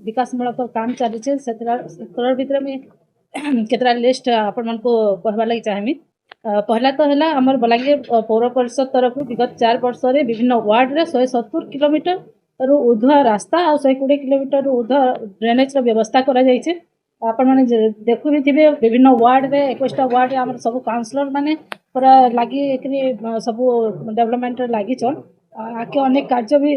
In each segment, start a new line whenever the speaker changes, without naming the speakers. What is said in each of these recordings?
विकासमूलक काम चली भितर मुझे केतरा लिस्ट आपण को कहबार लगी चाहमी। पहला तो है आमर बलांगीर पौर परिषद तरफ विगत 4 वर्ष रे विभिन्न वार्ड रे 170 किलोमीटर ऊर्ध्व रास्ता और 120 किलोमीटर ऊर्ध्व ड्रेनेज व्यवस्था करा जाइछे। आपण माने देखु भी थिबे विभिन्न वार्ड रे 21टा वार्ड रे हमर सब काउंसलर माने पूरा लागी एकरी सब डेवलपमेंट लागी छन। आके अनेक कार्य भी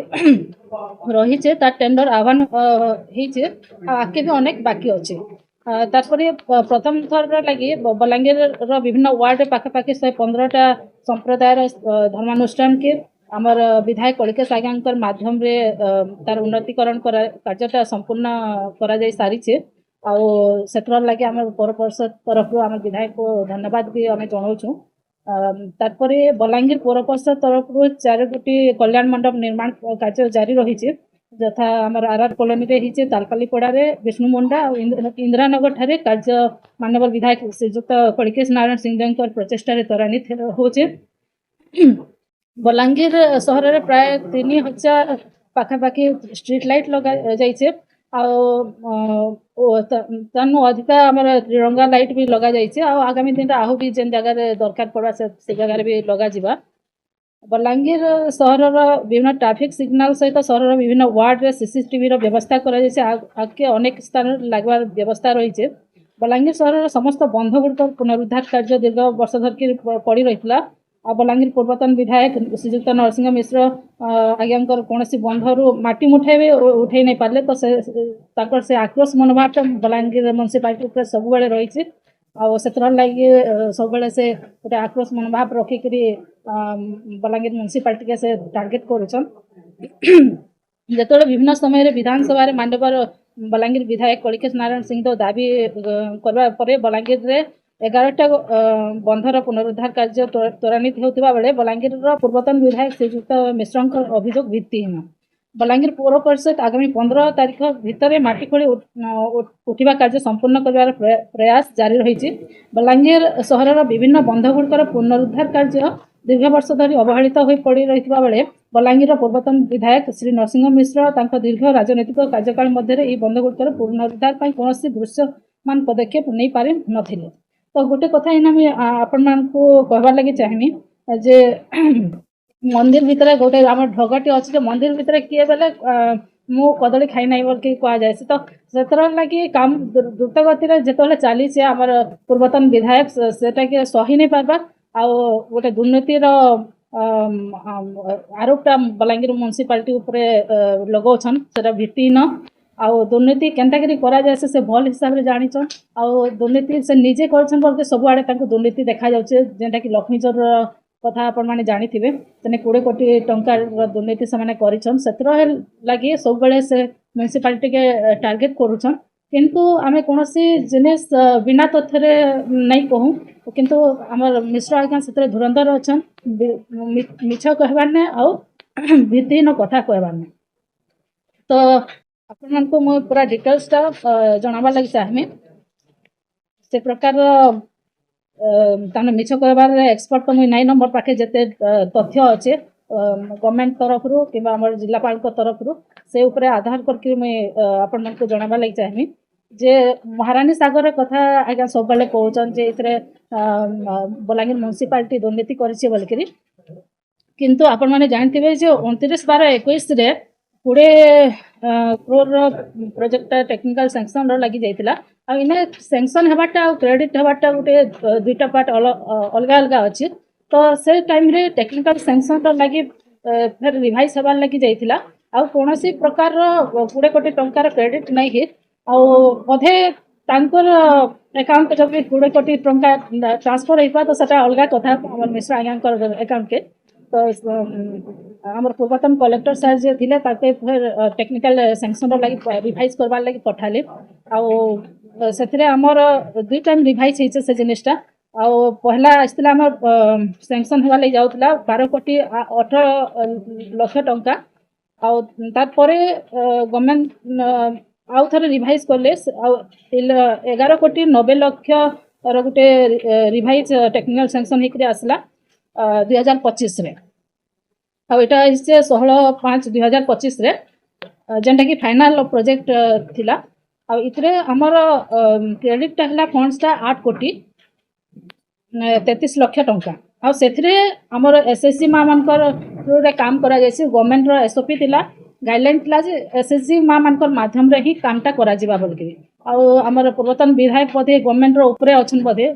रही छे तार टेंडर आह्वान होइछे आके भी अनेक बाकी अछि। तारपरे प्रथम थर लगी बलांगीर विभिन्न वार्ड पाखापाखि 115टा संप्रदायर धर्मानुष्ठान के आमर विधायक कलिकेश आज्ञा माध्यम रे तार उन्नतीकरण कार्यटा संपूर्ण करा जाय सारी से लगे आम पौर परिषद तरफ आम विधायक को धन्यवाद भी आम जनाऊँ। तारपरे बलांगीर पौर परिषद तरफ 4 गोटी कल्याण मंडप निर्माण कार्य जारी रही यथा आमर आर कॉलोनी रे हिचे तालपालीपड़ा रे विष्णुमुंडा और इंदिरानगर ठारे कार्य माननीय विधायक श्रीजुक्त कलिकेश नारायण सिंह प्रचेषा त्वरान्वित होचे। बलांगीर सहर रे प्राय 3000 पाखापाखि स्ट्रीट लाइट लगा जाइछे तनु अधिका आमर तिरंगा लाइट भी लगा जाइछे आगामी दिन आहु भी जेन जगह रे दरकार पड़ा से जगह भी लगा जिबा। बलांगीर सहर विभिन्न ट्राफिक सिग्नाल सहित सहर विभिन्न वार्ड रे सीसीटीवी व्यवस्था आगे अनेक स्थान लगवार व्यवस्था रही। बलांगीर सहर समस्त बंध गुड़ पुनरुद्धार कार्य दीर्घ वर्ष धरकी पड़ी रही। बलांगीर पूर्वतन विधायक श्रीजुक्त नरसिंह मिश्र आज्ञा कौन बंधरू माटी मुठाई भी उठे नहीं पारे तो से आक्रोश मनोभाव बलांगीर म्युनिसिपालिटी सब रही से लगे सब से गोटे आक्रोश मनोभाव रखिक बलांगीर म्युनिसिपालिटी के से टार्गेट करुछन। जो विभिन्न समय विधानसभा माननीय बलांगीर विधायक कलिकेश नारायण सिंह तो दाबी करबा परे बलांगीर रे 11टा बंधर पुनरुद्धार कार्य त्वरान्वित होता बेले बलांगीर पूर्वतन विधायक श्रीजुक्त मिश्र अभियोग भित्तिहीन। बलांगीर पौर परिषद आगामी 15 तारीख भितर माटी खोली उठा कार्य संपूर्ण कर प्रयास जारी रही। बलांगीर सहर विभिन्न बंधगुड़िकर पुनरुद्धार कार्य दीर्घ वर्ष धरी अवहेलित हो पड़ रही बेले बलांगीर पूर्वतन विधायक श्री नरसिंह मिश्र दीर्घ राजनैतिक कार्यकाल मध्य बंधगुड़िकर पुनरुद्धार कौन दृश्यमान पदक्षेप नहीं पारि नथिले। तो गोटे कथा आपण मानकु कहबार लगी चाहमी जे मंदिर भितर गोटे आम ढगटे अच्छे मंदिर भितर किए बेले मु कदली खाई ना बोल कह जाए तो से लगे काम द्रुत गति जो चली आमर पूर्वतन विधायक सेटा के सही नहीं पार्बा आ गोटे दुर्नीतिर आरोपटा बलांगीर म्युनिसिपालिटी उपरे लगाउछन सेटा भित्तिहीन आउ दुर्नीति केन्ताकरी करा जाए से भल हिसाब से जानिछन आउ दुर्नीति से निजे करछन बोलके सबुआड़े तांको दुर्नीति देखा जाउछे जेंटा कि लक्ष्मीचर कथा आपण माने जानिथिबे तने 20 कोटी टंका दुर्नीति से माने करिछन सेतर लागि सब बेले से म्युनिसिपालिटी के टार्गेट करूछन किंतु आमे कोनोसी जिनिस बिना तथ्य नहीं कहूँ किंतु आमर मिश्र आज्ञा से धुरंधर अच्छन मिछ कहबार ने आउ भित्तिहीन कथा कहबार ने। तो आपण मानको मो पूरा डिटेल्सटा जणाबार लगी चाहमी से प्रकार ताने मिछ कहबार एक्सपर्ट तो मुई नाइन नंबर पाखे जते तथ्य अच्छे गवर्नमेंट तरफ रु कि जिलापाल तरफ रु से उपरे आधार करके मुई आपण मानको जणाबार लगी चाहमी जे महारानी सागर कथा आज्ञा सब बेले कहउछन जे इतरे बलांगीर म्युनिसिपालिटी दुर्नीति करिछि बोलकरी किंतु आपण माने जानथिबे जे 29/12/21 रे 20 करोड़ प्रोजेक्ट टेक्निकल सैंक्शन लगी जाइतिला आ इने सैंक्शन हेबाटा आ क्रेडिट हेबाटा गोटे दुईटा पार्ट अलग अलग अछि तो से टाइम रे टेक्निकल सैंक्शन लगी फिर रिवाइज हेबार लगी जाइतिला आ कोनोसी प्रकार 20 कोटी टंकार क्रेडिट नहीं हे आ बोधे तांकर अकाउंट जब 20 कोटी टंका ट्रांसफर होइबा तो सेटा अलग कथा हमर मिश्र आज्ञांकर अकाउंट के तो आमर पूर्वतन कलेक्टर साहब जे थिले ताके फिर टेक्निकल सैंक्शन लगी रिवाइज करबार लगी पठाले आ सेथिरे हमर 2 टाइम रिवाइज हेचे से जिनिसटा आ पहला आस्तिला हमर सैंक्शन हेबा लगी जाउतला 12 कोटी 18 लाख टंका आ तार परे गवर्नमेंट आउ थे रिवाइज कले 11 कोटी 90 लाख गोटे रिवाइज टेक्निकल सैंक्शन होकर आसला 2025 रे आ एटा 16/5/2025 रे जेनटा कि फाइनल प्रोजेक्ट थिला आ इतरे हमर क्रेडिटटा हला फंड्सटा 8 कोटी 33 लक्ष टंका आ सेथरे हमर एसएससी माँ मानकर रे काम करा जायछि गवर्नमेंट रो एसओपी थिला गाइडलाइन थिला जे एसएससी माँ मानकर माध्यम रे ही कामटा करा जिबा बोलके आमर पूर्वतन विधायक बोधे गवर्नमेंट रो ऊपर अच्छन बोधे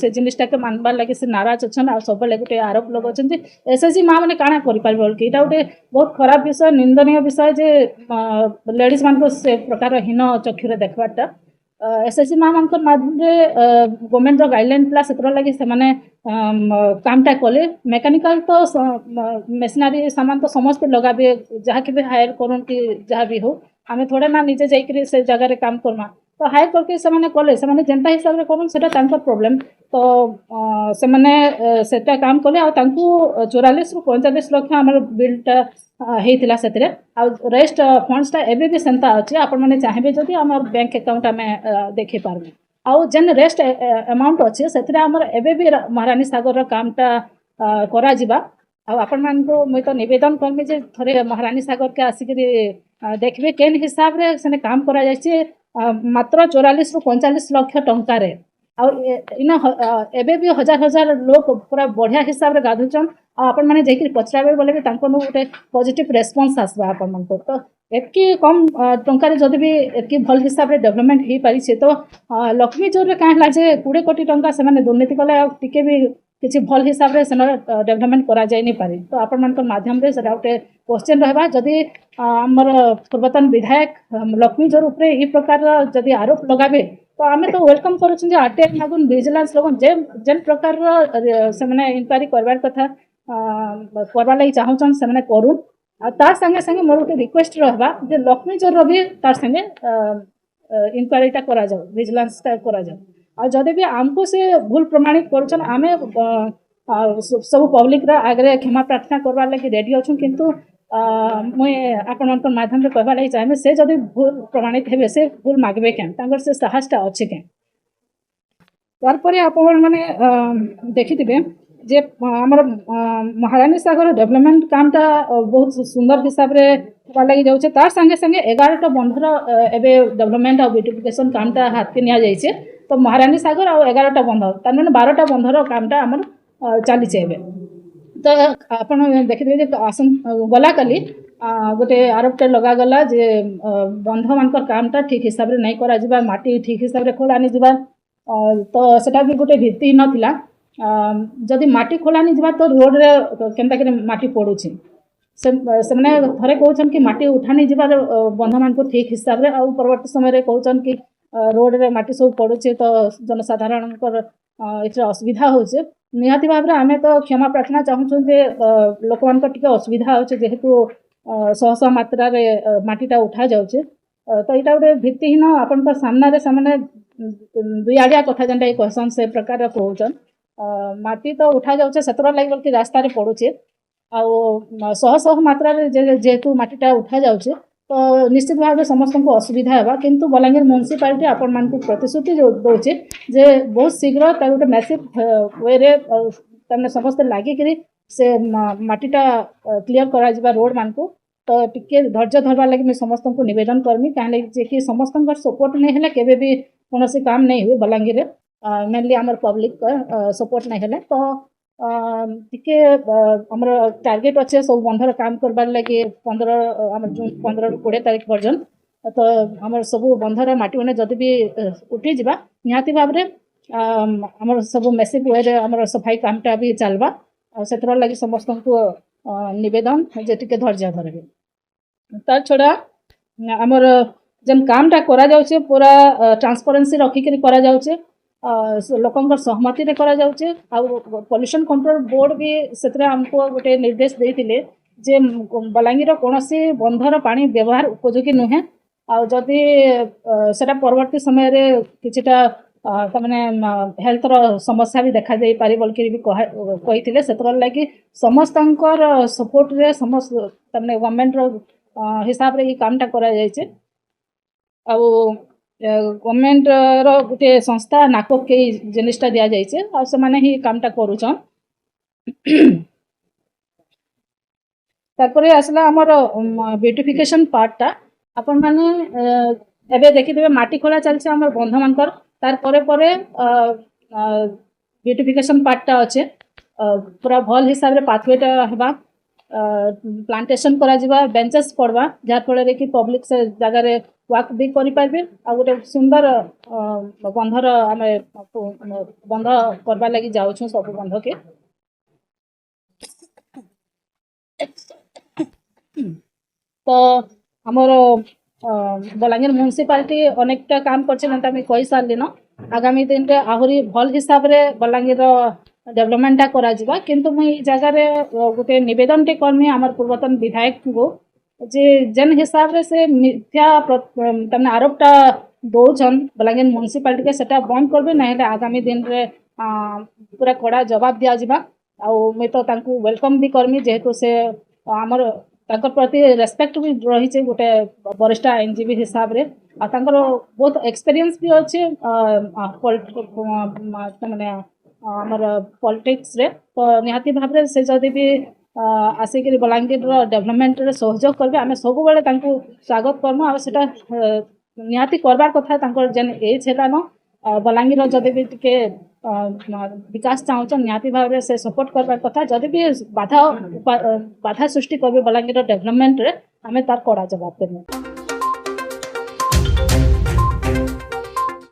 से जिनिसटा के मानबार लगे से नाराज अच्छन आ सब गोटे आरोप लगे अच्छन जे एसएससी माँ मैंने काଣା करि पारबे बोलके इटा गोटे बहुत खराब विषय निंदनीय विषय जे लेडीज मान को से प्रकार हीन चक्षुरे देखबाटा एसएससी माँ मानकर माध्यम रे गवर्नमेंट रो गाइडलाइन प्ला सेतर लगे से माने कामटा कले मेकानिकल तो मेसिनरी सामान तो समस्त लगाबे जहाँ के भी हायर करन कि जहाँ भी हो आमे थोड़े ना निजे जाइकरी से जगह रे काम करमा तो हायर करके से माने कले से माने जेंता हिसाब रे करन सेटा तांकर प्रॉब्लम तो से माने सेटा काम कले आ तांकू 44 रु 45 लाख हमर बिलटा हेतिला सेतरे आ रेस्ट फंड्सटा एबे भी सेंता अछि आपण माने चाहेबे जदी हमर बैंक अकाउंट में देखि पारबे आउ जेन रेस्ट अमाउंट अच्छे से एबे भी महारानी सागर कामटा करा जिबा आपण मान को मुई तो निवेदन करमी जे थरे महारानी सागर के आसिक देखबे केन हिसाब रे सेने काम करा जायछि मात्र 44 रु 45 लाख टंका रे इन एबे भी हजार हजार लोग पूरा बढ़िया हिसाब रे गाधुचन आपण माने जेकि पचराबे बोले भी तांको गोटे पॉजिटिव रेस्पॉन्स आसबा आपण मान को तो एतकी कम टंका रे जदि भी एतकी भल हिसाब रे डेवलपमेंट ही पारि छे तो लक्ष्मी जोर रे काहला जे 20 कोटी टंका से माने दुर्नीति कले टिके भी किसी भल हिसाब रे सेना डेवलपमेंट करा जाय नहीं पारे तो आपण मान माध्यम रे सेटा गोटे क्वेश्चन रहबा जदि हमर पूर्वतन विधायक लक्ष्मी जोर ऊपर ई प्रकार जदि आरोप लगाबे तो आमे तो वेलकम करूछन जे आरटीआई मागुन विजिलेंस लोगन जेन प्रकार से माने इंक्वायरी करबार कथा करबा लागि चाहउछन से माने करू आ तार संगे संगे मोर गोटे रिक्वेस्ट रहबा जे लक्ष्मी जोर भी तार संगे इंक्वायरीटा करा जाओ विजिलेंसटा करा जाओ आ जदि भी आमको से भूल प्रमाणित करूछन आमे सब पब्लिक रा आगरे क्षमा प्रार्थना करबा लागि रेडी अछन किंतु मुई आपण मानकर माध्यम रे कहबा लागि चाहे से जदि भूल प्रमाणित हेबे से भूल मागबे केन तांगर से साहसटा अछि केन तार परे आपण माने देखिथिबे जे हमर महारानी सागर डेवलपमेंट कामटा बहुत सुंदर हिसाब रे होबा लागि जाउछे तार संगे संगे 11टा बंधर एबे डेवलपमेंट और ब्यूटिफिकेशन कामटा हाथ के निया जाइछे तो महारानी सागर और 11टा बंधर तार माने 12टा बंधर कामटा हमर चाली छे एबे तो आपण देखिबे जे आसन गला कली गोटे आरोपटा लगा गला जे बंध मानकर कामटा ठीक हिसाब रे नै करा जिबा माटी ठीक हिसाब रे खोलानी जिबा तो सेटा भी गोटे भित्ति नथिला जदि माटी खोलानी जिबा तो रोड रे केनता करे माटी पडुछि से माने थरे कहउछन कि माटी उठानी जिबार बंध मान को ठीक हिसाब रे आ परवर्ती समय रे कहउछन कि रोड रे माटी सब पडुछि तो जनसाधारण कर इतरे असुविधा होचे निहाती भाव रे आमे तो क्षमा प्रार्थना चाहूछन जे लोक मान को टिके असुविधा होचे जेहेतु सहस मात्रा रे माटीटा उठा जाउचे तो इटा गोटे भित्तिहीन आपण को सामना रे सामने दुई आडिया कथा जेनटा क्वेश्चन से प्रकार कहउछन माटी तो उठा जाउचे सतर लागि बल्कि रास्ता रे पडुचे आ शह मात्रा रे जेहेतु माटीटा उठा जाउचे तो निश्चित भाव समस्त को असुविधा हेबा किंतु बलांगीर म्युनिसिपालिटी आपण मान को प्रतिश्रुति दोचे जे बहुत शीघ्र तार गोटे मैसिव वे रे तमने समस्त लागि करी से माटीटा क्लियर करा जिबा रोड मान को तो टिके धैर्य धरबा लागि मैं समस्त को निवेदन करमी काहे जे कि समस्त सपोर्ट नहीं हेले केबे भी कोनोसी काम नहीं हुए बलांगीर मेनली आमर पब्लिक सपोर्ट नहीं हेले तो टिके हमर टार्गेट अच्छे सब बंधर काम करबार लगे 15 हमर जून 15 रु 20 तारीख पर्यंत तो हमर सब बंधर माटी माने जदि भी उठी जिबा निहाती भाव रे हमर सब मेसिव वे रे हमर सफाई कामटा भी चलबा आ सेतर लगी समस्त को निवेदन जे टिके धैर्य धरबे तार छोड़ा हमर जन कामटा करा जाउचे पूरा ट्रांसपेरेंसी रखी के करा जाउचे लोकंकर सहमति रे करा जाउचे आ पोल्यूशन कंट्रोल बोर्ड भी सेतरे हमको गोटे निर्देश देथिले जे बलांगीर कोनोसी बंधर पानी व्यवहार उपयोगी नुहे आ जदि सेटा परवर्ती समय रे किछटा तमने हेल्थ रो समस्या भी देखा जाई पारि बल्कि भी कहिथिले सेतर लागि समस्तंकर सपोर्ट रे समस्त तमने गवर्नमेंट रो हिसाब रे ई कामटा करा जायचे आ गवर्नमेंट रो गोटे संस्था नाको के जिनिसटा दिया जायचे आ से माने ही कामटा करूछन तारपरे आसला हमर ब्यूटिफिकेशन पार्टटा आपण माने एबे देखिथिबे माटी खोला चलছে हमर बंध मानकर तार परे परे ब्यूटिफिकेशन पार्टटा अच्छे पूरा भल हिसाब रे पाथवेटा हेबा प्लांटेशन करा जिबा बेंचेस पड़वा जार फल कि पब्लिक से जगह रे वाक भी करि पारबे आ गोटे सुंदर बंधर आमे बंध करबा लागि जाउछु सब बंध के तो आमर बलांगीर म्यूनिसिपालिटी अनेकटा काम करते कही सारे न आगामी दिन में आहरी भल हिसाब रे बलांगीर डेवलपमेंटा करा जिबा किंतु मुई जगह रे गोटे निवेदन टे करमी आमर पूर्वतन विधायक को जे जेन हिसाब रे से मिथ्या तमने आरोपटा दौन बलांगीर म्यूनिसिपालिटी के सेटा बंद करबे ना आगामी दिन रे पूरा कड़ा जवाब दिया जिबा आ मैं तो तांकु वेलकम भी करमी जेहेतु से आमर तांकर प्रति रेस्पेक्ट भी रही गोटे वरिष्ठ आईनजीवी हिसाब रे आ तांकर बहुत एक्सपीरियंस भी अच्छे माने आमर पॉलिटिक्स रे तो निहाती भाव से जदि भी आसिक बलांगीर डेवलपमेंट रे सहयोग करबे आमे सब बेले तांकु स्वागत करमु आ सेटा निहाती करबार कथा तांकर जेन एज हेला न बलांगीर जदि भी टिके विकास चाहूँ निहाती भाव से सपोर्ट करबार कथा जदि भी बाधा सृष्टि करबे बलांगीर डेवलपमेंट रे आमे तार कड़ा जवाब देबे।